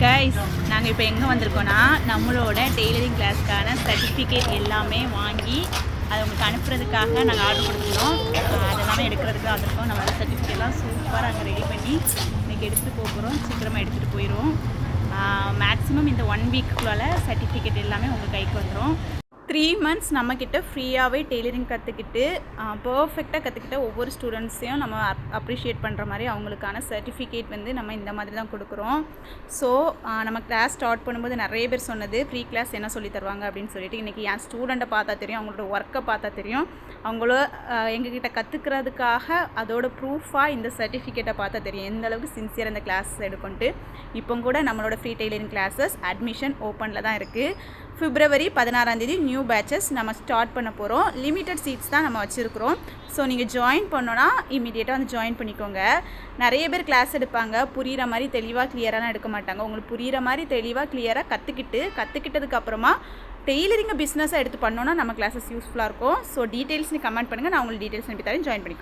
Guys நாங்கள் இப்போ எங்கே வந்திருக்கோன்னா நம்மளோட டெய்லரிங் கிளாஸ்க்கான சர்டிஃபிகேட் எல்லாமே வாங்கி அதை உங்களுக்கு அனுப்புறதுக்காக நாங்கள் ஆர்டர் கொடுத்துருந்தோம். அதெல்லாமே எடுக்கிறதுக்கு தான் வந்திருக்கோம். நம்மளோட சர்டிஃபிகேட்லாம் சூப்பராக அங்கே ரெடி பண்ணி இன்றைக்கி எடுத்துகிட்டு போகிறோம். சீக்கிரமாக எடுத்துகிட்டு போயிடுவோம். மேக்ஸிமம் இந்த 1 வீக்குள்ளால் சர்டிஃபிகேட் எல்லாமே உங்கள் கைக்கு வந்துடும். 3 months நம்மக்கிட்ட ஃப்ரீயாகவே டெய்லரிங் கற்றுக்கிட்டு பர்ஃபெக்டாக கற்றுக்கிட்ட ஒவ்வொரு ஸ்டூடெண்ட்ஸையும் நம்ம அப்ரிஷியேட் பண்ணுற மாதிரி அவங்களுக்கான சர்டிஃபிகேட் வந்து நம்ம இந்த மாதிரி தான் கொடுக்குறோம். ஸோ நம்ம கிளாஸ் ஸ்டார்ட் பண்ணும்போது நிறைய பேர் சொன்னது ஃப்ரீ கிளாஸ் என்ன சொல்லி தருவாங்க அப்படின்னு சொல்லிட்டு. இன்றைக்கி என் ஸ்டூடெண்ட்டை பார்த்தா தெரியும், அவங்களோட ஒர்க்கை பார்த்தா தெரியும். அவங்கள எங்ககிட்ட கற்றுக்கிறதுக்காக அதோட ப்ரூஃபாக இந்த சர்டிஃபிகேட்டை பார்த்தா தெரியும் எந்த அளவுக்கு சின்சியர் இந்த கிளாஸ் எடுக்குன்ட்டு. இப்போ கூட நம்மளோட ஃப்ரீ டெய்லரிங் கிளாஸஸ் அட்மிஷன் ஓப்பனில் தான் இருக்குது. February 16 நியூ பேட்சஸ் நம்ம ஸ்டார்ட் பண்ண போகிறோம். லிமிட்டட் சீட்ஸ் தான் நம்ம வச்சுருக்கிறோம். ஸோ நீங்கள் ஜாயின் பண்ணோன்னா இமீடியட்டாக வந்து ஜாயின் பண்ணிக்கோங்க. நிறைய பேர் கிளாஸ் எடுப்பாங்க, புரிகிற மாதிரி தெளிவாக கிளியராலாம் எடுக்க மாட்டாங்க. உங்களுக்கு புரிகிற மாதிரி தெளிவாக கிளியராக கற்றுக்கிட்டதுக்கப்புறமா டெய்லரிங்கை பிஸ்னஸாக எடுத்து பண்ணோன்னா நம்ம கிளாஸஸ் யூஸ்ஃபுல்லாக இருக்கும். ஸோ டீட்டெயில்ஸ் நீ கமெண்ட் பண்ணுங்கள், நான் உங்களுக்கு டீட்டெயில்ஸ் அனுப்பி தரேன், ஜாயின் பண்ணிக்கோங்க.